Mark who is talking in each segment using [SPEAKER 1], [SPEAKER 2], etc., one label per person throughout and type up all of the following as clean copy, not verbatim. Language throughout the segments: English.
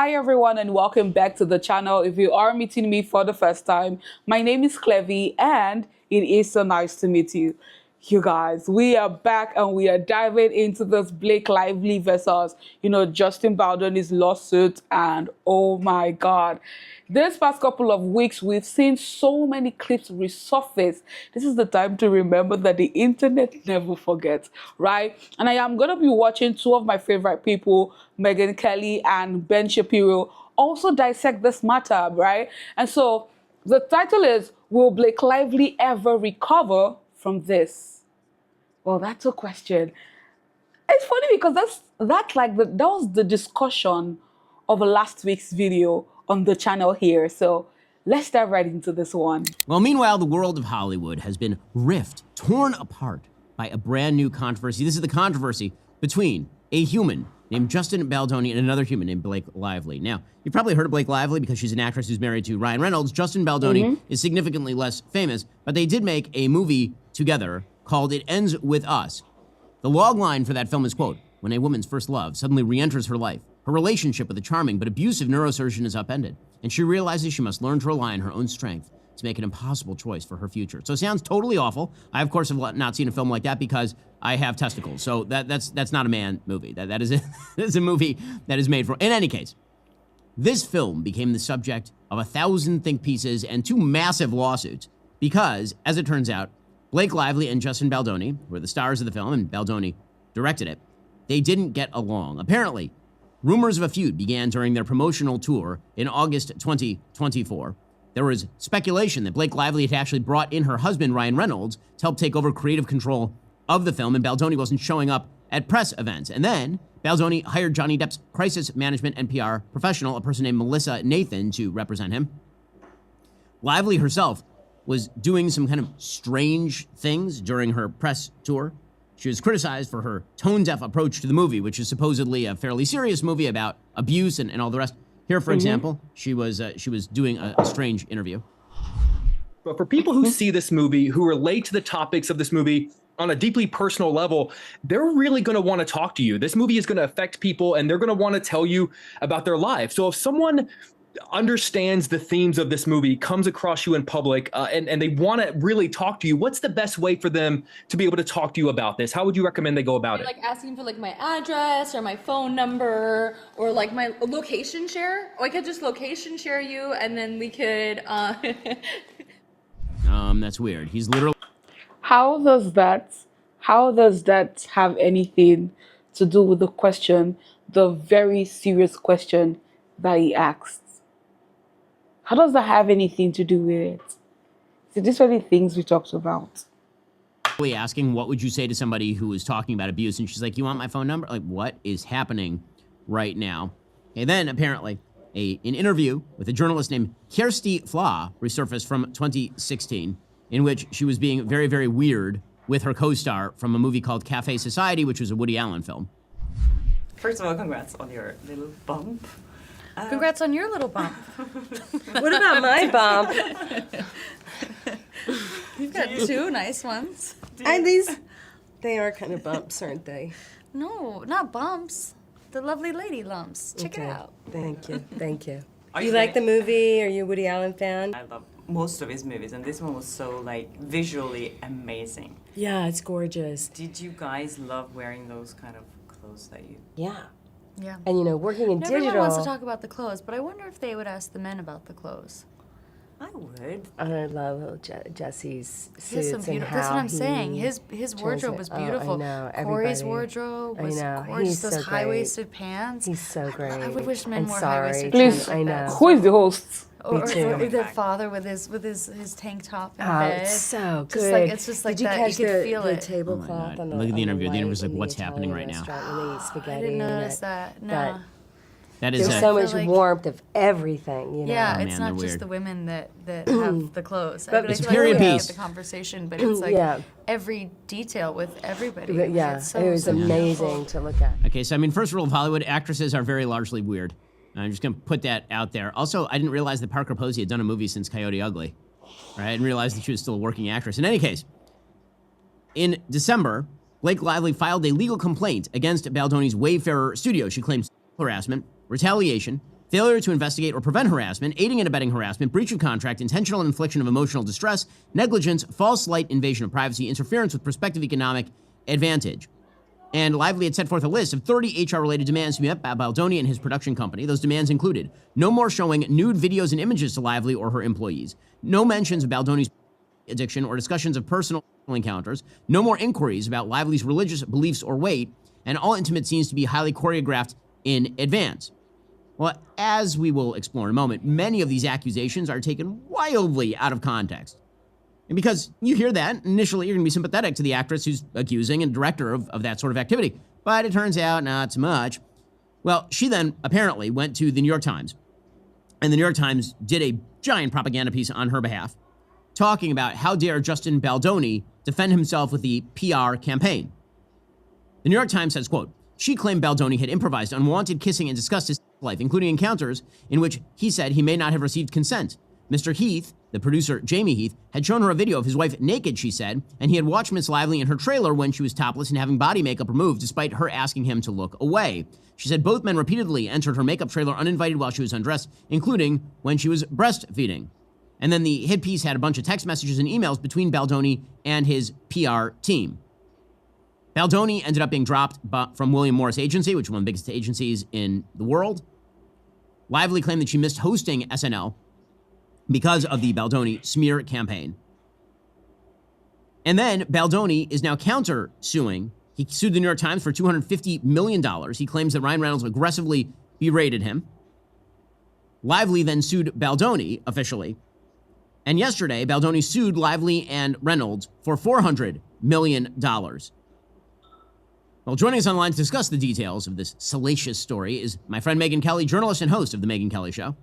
[SPEAKER 1] Hi everyone and welcome back to the channel. If you are meeting me for the first time, my name is Clevy and it is so nice to meet you. You guys, we are back and we are diving into this Blake Lively versus, Justin Baldoni's lawsuit. And oh my God, this past couple of weeks, we've seen so many clips resurface. This is the time to remember that the internet never forgets, right? And I am going to be watching two of my favorite people, Megyn Kelly and Ben Shapiro, also dissect this matter, right? And so the title is, Will Blake Lively ever recover from this? Well, that's a question. It's funny because that was the discussion of last week's video on the channel here. So let's dive right into this one.
[SPEAKER 2] Well, meanwhile, the world of Hollywood has been torn apart by a brand new controversy. This is the controversy between a human named Justin Baldoni and another human named Blake Lively. Now, you've probably heard of Blake Lively because she's an actress who's married to Ryan Reynolds. Justin Baldoni is significantly less famous, but they did make a movie together called It Ends With Us. The log line for that film is, quote, when a woman's first love suddenly re-enters her life, her relationship with a charming but abusive neurosurgeon is upended, and she realizes she must learn to rely on her own strength to make an impossible choice for her future. So it sounds totally awful. I, of course, have not seen a film like that because I have testicles. So that's not a man movie. That is a movie that is made for... In any case, this film became the subject of 1,000 think pieces and 2 massive lawsuits because, as it turns out, Blake Lively and Justin Baldoni were the stars of the film, and Baldoni directed it. They didn't get along. Apparently, rumors of a feud began during their promotional tour in August 2024. There was speculation that Blake Lively had actually brought in her husband, Ryan Reynolds, to help take over creative control of the film, and Baldoni wasn't showing up at press events. And then Baldoni hired Johnny Depp's crisis management and PR professional, a person named Melissa Nathan, to represent him. Lively herself was doing some kind of strange things during her press tour. She was criticized for her tone-deaf approach to the movie, which is supposedly a fairly serious movie about abuse and all the rest. Here, for example, she was doing a strange interview.
[SPEAKER 3] But for people who see this movie, who relate to the topics of this movie on a deeply personal level, they're really going to want to talk to you. This movie is going to affect people, and they're going to want to tell you about their life. So if someone understands the themes of this movie, comes across you in public, and they want to really talk to you, what's the best way for them to be able to talk to you about this? How would you recommend they go about it?
[SPEAKER 4] Like asking for like my address or my phone number or like my location share? Or I could just location share you and then we could
[SPEAKER 2] That's weird. He's literally...
[SPEAKER 1] How does that have anything to do with the question, the very serious question that he asked? How does that have anything to do with it? So these are the things we talked about.
[SPEAKER 2] asking, what would you say to somebody who was talking about abuse? And she's like, you want my phone number? Like, what is happening right now? And then, apparently, an interview with a journalist named Kirsty Flaw resurfaced from 2016, in which she was being very, very weird with her co-star from a movie called Cafe Society, which was a Woody Allen film.
[SPEAKER 5] First of all, congrats on your little bump.
[SPEAKER 4] congrats on your little bump.
[SPEAKER 6] What about my bump?
[SPEAKER 4] You've got 2 nice ones.
[SPEAKER 6] And they are kind of bumps, aren't they?
[SPEAKER 4] No, not bumps. The lovely lady lumps. Check it out.
[SPEAKER 6] Thank you, thank you.
[SPEAKER 5] Are
[SPEAKER 6] You
[SPEAKER 5] you
[SPEAKER 6] like the
[SPEAKER 5] like-
[SPEAKER 6] movie? Are you a Woody Allen fan?
[SPEAKER 5] I love most of his movies, and this one was so visually amazing.
[SPEAKER 6] Yeah, it's gorgeous.
[SPEAKER 5] Did you guys love wearing those kind of clothes that you?
[SPEAKER 6] Yeah.
[SPEAKER 4] Yeah.
[SPEAKER 6] And working in
[SPEAKER 4] Everyone
[SPEAKER 6] digital.
[SPEAKER 4] wants to talk about the clothes, but I wonder if they would ask the men about the clothes.
[SPEAKER 5] I would.
[SPEAKER 6] I love Jesse's
[SPEAKER 4] He has some
[SPEAKER 6] suits and
[SPEAKER 4] beautiful.
[SPEAKER 6] how
[SPEAKER 4] That's what I'm saying.
[SPEAKER 6] he
[SPEAKER 4] His wardrobe was beautiful.
[SPEAKER 6] I know.
[SPEAKER 4] Corey's
[SPEAKER 6] Everybody.
[SPEAKER 4] wardrobe was
[SPEAKER 6] I know.
[SPEAKER 4] gorgeous.
[SPEAKER 6] He's
[SPEAKER 4] Those
[SPEAKER 6] so
[SPEAKER 4] high-waisted pants.
[SPEAKER 6] He's so great.
[SPEAKER 4] I would wish men
[SPEAKER 6] And
[SPEAKER 4] wore
[SPEAKER 6] sorry.
[SPEAKER 4] high-waisted
[SPEAKER 1] Please,
[SPEAKER 4] pants.
[SPEAKER 6] I know.
[SPEAKER 1] Who is the host?
[SPEAKER 4] Or,
[SPEAKER 6] Me too.
[SPEAKER 4] or their father with his tank top in
[SPEAKER 6] Oh,
[SPEAKER 4] bed.
[SPEAKER 6] it's so good.
[SPEAKER 4] Just like, it's just like
[SPEAKER 6] Did you
[SPEAKER 4] that.
[SPEAKER 6] catch
[SPEAKER 4] You could
[SPEAKER 6] the,
[SPEAKER 4] feel
[SPEAKER 6] the
[SPEAKER 4] it.
[SPEAKER 6] tablecloth
[SPEAKER 2] God.
[SPEAKER 6] on the
[SPEAKER 2] Look at the
[SPEAKER 6] on the
[SPEAKER 2] interview. The
[SPEAKER 6] light
[SPEAKER 2] interview's like,
[SPEAKER 6] in the
[SPEAKER 2] what's happening
[SPEAKER 6] Italian
[SPEAKER 2] right now?
[SPEAKER 6] restaurant when they eat spaghetti
[SPEAKER 4] I didn't
[SPEAKER 6] in
[SPEAKER 4] notice
[SPEAKER 6] it.
[SPEAKER 4] that. No.
[SPEAKER 6] But
[SPEAKER 2] That is
[SPEAKER 6] there's
[SPEAKER 2] a...
[SPEAKER 6] so much
[SPEAKER 4] like-
[SPEAKER 6] warmth of everything, you know.
[SPEAKER 4] Yeah,
[SPEAKER 2] Oh,
[SPEAKER 4] it's
[SPEAKER 2] man,
[SPEAKER 4] not
[SPEAKER 2] they're
[SPEAKER 4] just
[SPEAKER 2] weird.
[SPEAKER 4] the women that have the clothes.
[SPEAKER 6] But
[SPEAKER 4] I
[SPEAKER 6] it's
[SPEAKER 4] feel
[SPEAKER 2] period
[SPEAKER 4] like we
[SPEAKER 2] piece.
[SPEAKER 4] get the conversation, but it's like
[SPEAKER 6] Yeah.
[SPEAKER 4] every detail with everybody.
[SPEAKER 6] But yeah,
[SPEAKER 4] It's so,
[SPEAKER 6] it was
[SPEAKER 4] so
[SPEAKER 6] amazing
[SPEAKER 4] beautiful.
[SPEAKER 6] to look at.
[SPEAKER 2] Okay, so I mean, first rule of Hollywood, actresses are very largely weird. I'm just gonna put that out there. Also, I didn't realize that Parker Posey had done a movie since Coyote Ugly. Right? I didn't realize that she was still a working actress. In any case, in December, Blake Lively filed a legal complaint against Baldoni's Wayfarer studio. She claims harassment, retaliation, failure to investigate or prevent harassment, aiding and abetting harassment, breach of contract, intentional infliction of emotional distress, negligence, false light, invasion of privacy, interference with prospective economic advantage. And Lively had set forth a list of 30 HR-related demands to be met by Baldoni and his production company. Those demands included no more showing nude videos and images to Lively or her employees, no mentions of Baldoni's addiction or discussions of personal encounters, no more inquiries about Lively's religious beliefs or weight, and all intimate scenes to be highly choreographed in advance. Well, as we will explore in a moment, many of these accusations are taken wildly out of context. And because you hear that, initially you're going to be sympathetic to the actress who's accusing and director of that sort of activity. But it turns out not so much. Well, she then apparently went to the New York Times, and the New York Times did a giant propaganda piece on her behalf, talking about how dare Justin Baldoni defend himself with the PR campaign. The New York Times says, quote, she claimed Baldoni had improvised unwanted kissing and discussed his life, including encounters in which he said he may not have received consent. Mr. Heath, the producer Jamie Heath, had shown her a video of his wife naked, she said, and he had watched Miss Lively in her trailer when she was topless and having body makeup removed, despite her asking him to look away. She said both men repeatedly entered her makeup trailer uninvited while she was undressed, including when she was breastfeeding. And then the hit piece had a bunch of text messages and emails between Baldoni and his PR team. Baldoni ended up being dropped from William Morris Agency, which is one of the biggest agencies in the world. Lively claimed that she missed hosting SNL because of the Baldoni smear campaign. And then Baldoni is now counter-suing. He sued the New York Times for $250 million. He claims that Ryan Reynolds aggressively berated him. Lively then sued Baldoni officially. And yesterday, Baldoni sued Lively and Reynolds for $400 million. Well, joining us online to discuss the details of this salacious story is my friend Megyn Kelly, journalist and host of The Megyn Kelly Show.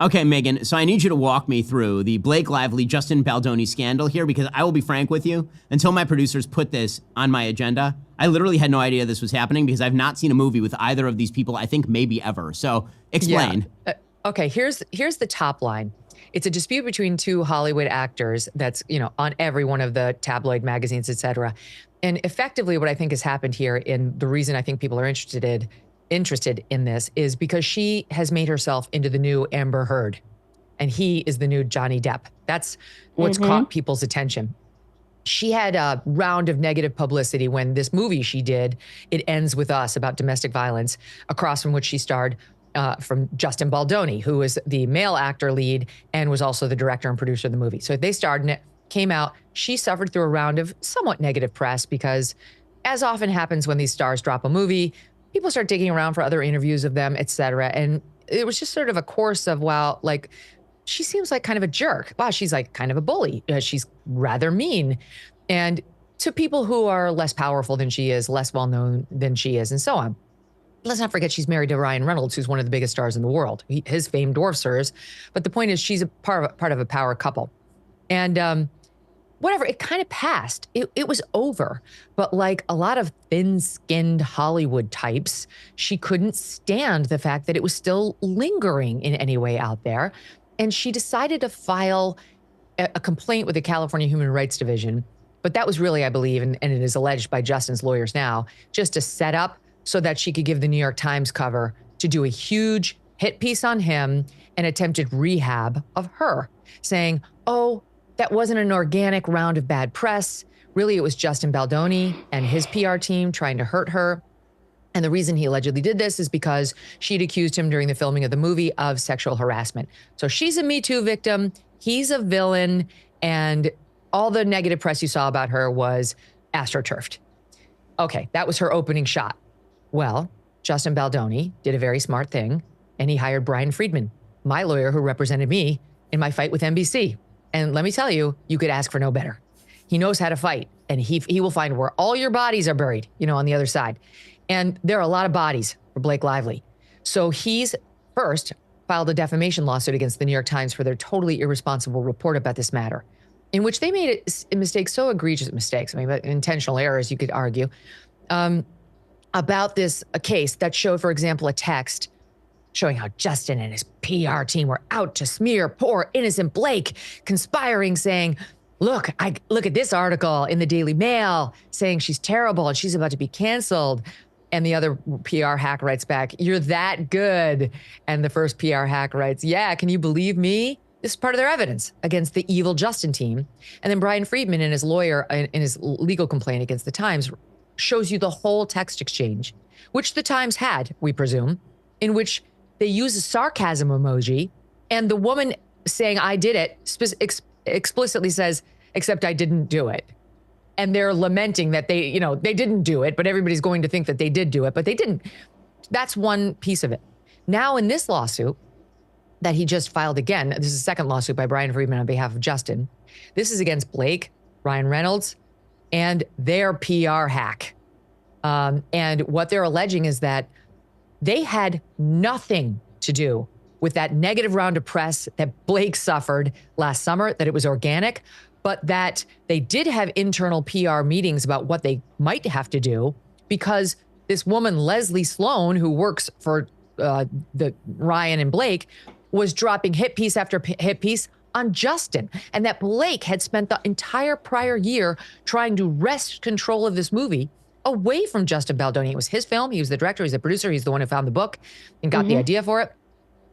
[SPEAKER 2] Okay, Megyn, so I need you to walk me through the Blake Lively, Justin Baldoni scandal here, because I will be frank with you, until my producers put this on my agenda, I literally had no idea this was happening because I've not seen a movie with either of these people, I think maybe ever. So explain.
[SPEAKER 7] Yeah. Okay, here's the top line. It's a dispute between two Hollywood actors that's, on every one of the tabloid magazines, et cetera. And effectively what I think has happened here, and the reason I think people are interested in this, is because she has made herself into the new Amber Heard, and he is the new Johnny Depp. That's what's caught people's attention. She had a round of negative publicity when this movie she did, It Ends With Us, about domestic violence, across from which she starred from Justin Baldoni, who was the male actor lead and was also the director and producer of the movie. So they starred in it, came out. She suffered through a round of somewhat negative press because, as often happens when these stars drop a movie, people start digging around for other interviews of them, et cetera. And it was just sort of a course of, wow, like, she seems like kind of a jerk. Wow, she's like kind of a bully. She's rather mean. And to people who are less powerful than she is, less well-known than she is, and so on. Let's not forget she's married to Ryan Reynolds, who's one of the biggest stars in the world. His fame dwarfs hers. But the point is, she's a part of a power couple. And whatever, it kind of passed. It was over. But like a lot of thin-skinned Hollywood types, she couldn't stand the fact that it was still lingering in any way out there. And she decided to file a complaint with the California Human Rights Division. But that was really, I believe, and it is alleged by Justin's lawyers now, just to set up so that she could give the New York Times cover to do a huge hit piece on him and attempted rehab of her, saying, oh, that wasn't an organic round of bad press. Really, it was Justin Baldoni and his PR team trying to hurt her. And the reason he allegedly did this is because she'd accused him during the filming of the movie of sexual harassment. So she's a Me Too victim, he's a villain, and all the negative press you saw about her was astroturfed. Okay, that was her opening shot. Well, Justin Baldoni did a very smart thing, and he hired Brian Friedman, my lawyer who represented me in my fight with NBC. And let me tell you, you could ask for no better. He knows how to fight, and he will find where all your bodies are buried, on the other side. And there are a lot of bodies for Blake Lively. So he's first filed a defamation lawsuit against the New York Times for their totally irresponsible report about this matter, in which they made a mistake, so egregious mistakes, but intentional errors, you could argue, about this a case that showed, for example, a text showing how Justin and his PR team were out to smear poor innocent Blake, conspiring, saying, look at this article in the Daily Mail saying she's terrible and she's about to be canceled. And the other PR hack writes back, "You're that good." And the first PR hack writes, "Yeah, can you believe me?" This is part of their evidence against the evil Justin team. And then Brian Friedman and his lawyer in his legal complaint against the Times shows you the whole text exchange, which the Times had, we presume, in which they use a sarcasm emoji, and the woman saying, "I did it," explicitly says, "Except I didn't do it." And they're lamenting that they didn't do it, but everybody's going to think that they did do it, but they didn't. That's one piece of it. Now in this lawsuit that he just filed again, this is a second lawsuit by Brian Friedman on behalf of Justin. This is against Blake, Ryan Reynolds, and their PR hack. And what they're alleging is that they had nothing to do with that negative round of press that Blake suffered last summer, that it was organic, but that they did have internal PR meetings about what they might have to do because this woman, Leslie Sloan, who works for the Ryan and Blake, was dropping hit piece after hit piece on Justin, and that Blake had spent the entire prior year trying to wrest control of this movie away from Justin Baldoni. It was his film. He was the director. He's the producer. He's the one who found the book and got the idea for it.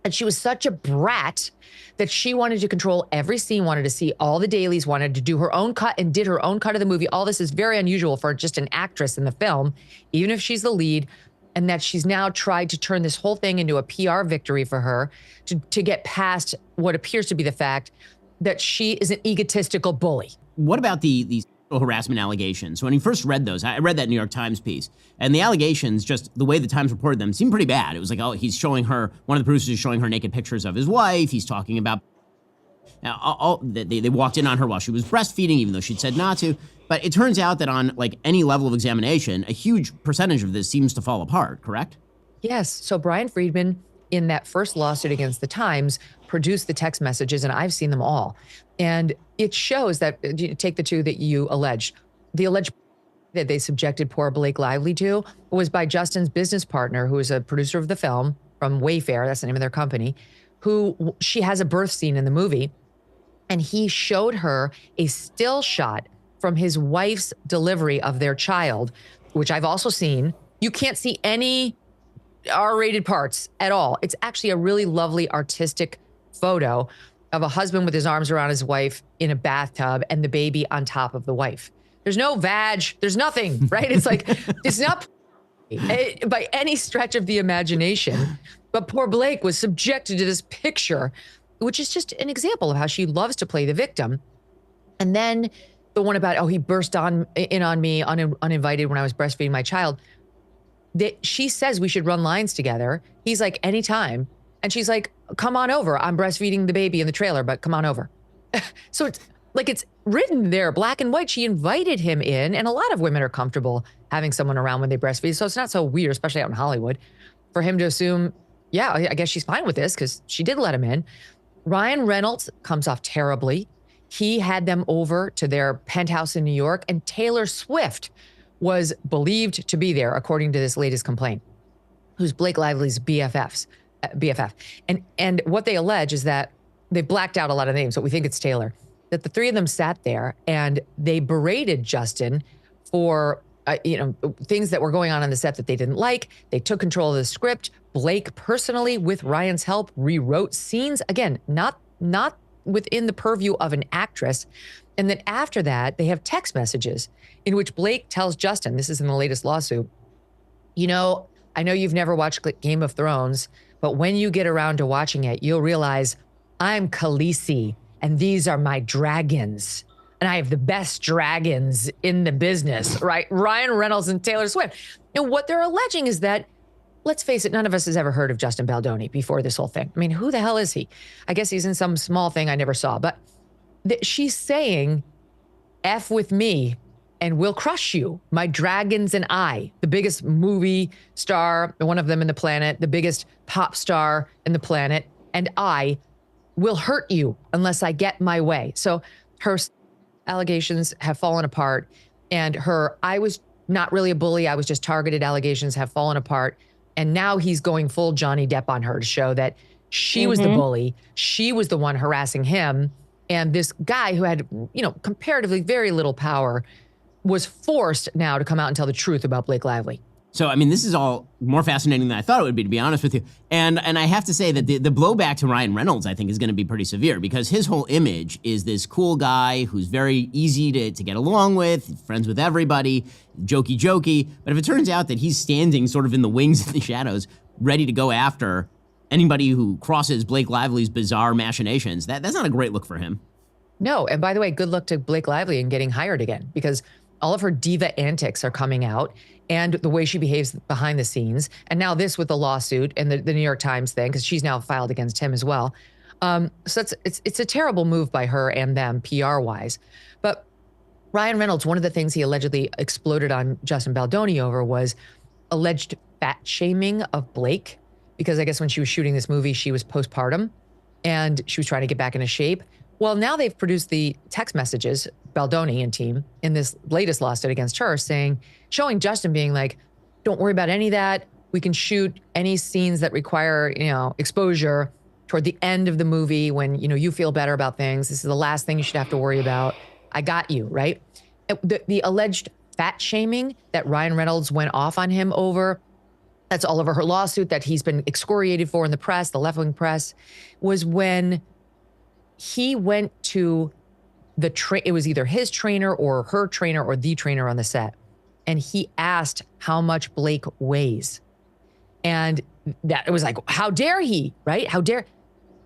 [SPEAKER 7] And she was such a brat that she wanted to control every scene, wanted to see all the dailies, wanted to do her own cut and did her own cut of the movie. All this is very unusual for just an actress in the film, even if she's the lead, and that she's now tried to turn this whole thing into a PR victory for her to get past what appears to be the fact that she is an egotistical bully.
[SPEAKER 2] What about these harassment allegations? When you first read those, I read that New York Times piece, and the allegations, just the way the Times reported them, seemed pretty bad. It was like, oh, he's showing her, one of the producers is showing her naked pictures of his wife. He's talking about, they walked in on her while she was breastfeeding, even though she'd said not to. But it turns out that on like any level of examination, a huge percentage of this seems to fall apart, correct?
[SPEAKER 7] Yes. So Brian Friedman, in that first lawsuit against the Times, produced the text messages, and I've seen them all. And it shows that, take the two that you alleged. The alleged that they subjected poor Blake Lively to was by Justin's business partner, who is a producer of the film from Wayfair, that's the name of their company, who she has a birth scene in the movie. And he showed her a still shot from his wife's delivery of their child, which I've also seen. You can't see any R-rated parts at all. It's actually a really lovely artistic photo of a husband with his arms around his wife in a bathtub and the baby on top of the wife. There's no vag, there's nothing, right? It's like, it's not by any stretch of the imagination, but poor Blake was subjected to this picture, which is just an example of how she loves to play the victim. And then the one about, oh, he burst in on me uninvited when I was breastfeeding my child. She says we should run lines together. He's like, anytime. And she's like, come on over. I'm breastfeeding the baby in the trailer, but come on over. So it's like, it's written there, black and white. She invited him in, and a lot of women are comfortable having someone around when they breastfeed. So it's not so weird, especially out in Hollywood, for him to assume, yeah, I guess she's fine with this because she did let him in. Ryan Reynolds comes off terribly. He had them over to their penthouse in New York, and Taylor Swift was believed to be there, according to this latest complaint, who's Blake Lively's BFF. And what they allege is that they blacked out a lot of names, but we think it's Taylor, that the three of them sat there and they berated Justin for things that were going on the set that they didn't like. They took control of the script. Blake personally, with Ryan's help, rewrote scenes. Again, not within the purview of an actress. And then after that, they have text messages in which Blake tells Justin, this is in the latest lawsuit, I know you've never watched Game of Thrones, but when you get around to watching it, you'll realize I'm Khaleesi and these are my dragons. And I have the best dragons in the business, right? Ryan Reynolds and Taylor Swift. And what they're alleging is that, let's face it, none of us has ever heard of Justin Baldoni before this whole thing. I mean, who the hell is he? I guess he's in some small thing I never saw. But she's saying, F with me and we'll crush you. My dragons and I, the biggest movie star, one of them in the planet, the biggest pop star in the planet, and I will hurt you unless I get my way. So her allegations have fallen apart, and her, I was not really a bully, I was just targeted allegations have fallen apart. And now he's going full Johnny Depp on her to show that she was the bully. She was the one harassing him. And this guy who had, comparatively very little power was forced now to come out and tell the truth about Blake Lively.
[SPEAKER 2] So, I mean, this is all more fascinating than I thought it would be, to be honest with you. And I have to say that the blowback to Ryan Reynolds, I think, is going to be pretty severe because his whole image is this cool guy who's very easy to get along with, friends with everybody, jokey. But if it turns out that he's standing sort of in the wings of the shadows, ready to go after anybody who crosses Blake Lively's bizarre machinations, that's not a great look for him.
[SPEAKER 7] No, and by the way, good luck to Blake Lively in getting hired again because all of her diva antics are coming out and the way she behaves behind the scenes. And now this with the lawsuit and the New York Times thing, because she's now filed against him as well. So it's a terrible move by her and them PR-wise. But Ryan Reynolds, one of the things he allegedly exploded on Justin Baldoni over was alleged fat shaming of Blake, because I guess when she was shooting this movie, she was postpartum and she was trying to get back into shape. Well, now they've produced the text messages, Baldoni and team, in this latest lawsuit against her, showing Justin being like, don't worry about any of that. We can shoot any scenes that require, exposure toward the end of the movie when, you feel better about things. This is the last thing you should have to worry about. I got you, right? The alleged fat shaming that Ryan Reynolds went off on him over, that's all over her lawsuit that he's been excoriated for in the press, the left-wing press, was when he went to it was either his trainer or her trainer or the trainer on the set. And he asked how much Blake weighs. And that it was like, how dare he, right? How dare.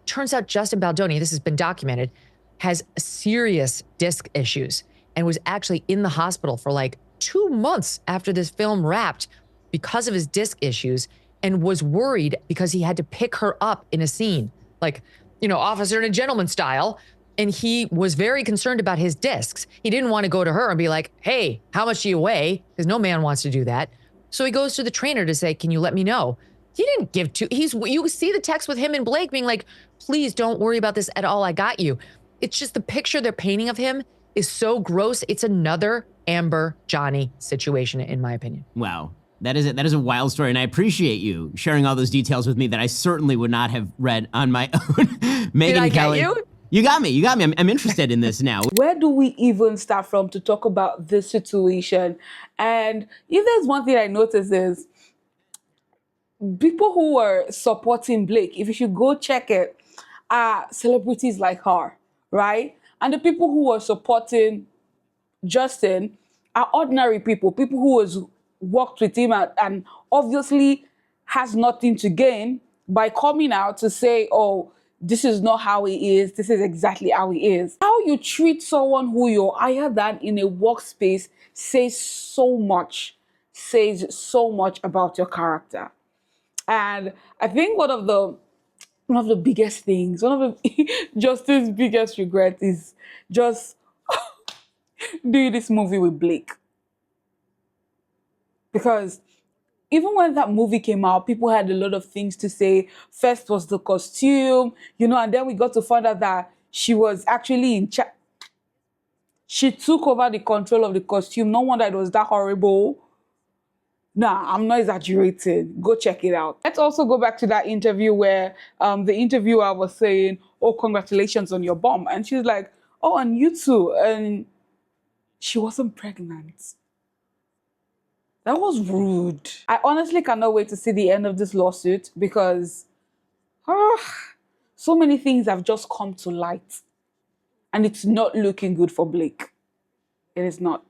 [SPEAKER 7] Turns out Justin Baldoni, this has been documented, has serious disc issues and was actually in the hospital for like 2 months after this film wrapped because of his disc issues and was worried because he had to pick her up in a scene. Like, officer and a gentleman style. And he was very concerned about his discs. He didn't want to go to her and be like, hey, how much do you weigh? Because no man wants to do that. So he goes to the trainer to say, can you let me know? He didn't give to, you see the text with him and Blake being like, please don't worry about this at all. I got you. It's just the picture they're painting of him is so gross. It's another Amber Johnny situation, in my opinion.
[SPEAKER 2] Wow. That is a wild story, and I appreciate you sharing all those details with me that I certainly would not have read on my own. Megyn Kelly.
[SPEAKER 7] Get you?
[SPEAKER 2] You got me. I'm interested in this now.
[SPEAKER 1] Where do we even start from to talk about this situation? And if there's one thing I noticed is people who were supporting Blake, if you should go check it, are celebrities like her, right? And the people who were supporting Justin are ordinary people who has worked with him and obviously has nothing to gain by coming out to say, oh, this is not how he is. This is exactly how he is. How you treat someone who you're higher than in a workspace says so much about your character. And I think one of the biggest things, one of the Justin's biggest regrets is just doing this movie with Blake. Because even when that movie came out, people had a lot of things to say. First was the costume, and then we got to find out that she was actually in charge. She took over the control of the costume. No wonder it was that horrible. Nah, I'm not exaggerating. Go check it out. Let's also go back to that interview where the interviewer was saying, oh, congratulations on your bum. And she's like, oh, and you too. And she wasn't pregnant. That was rude. I honestly cannot wait to see the end of this lawsuit because so many things have just come to light. And it's not looking good for Blake. It is not.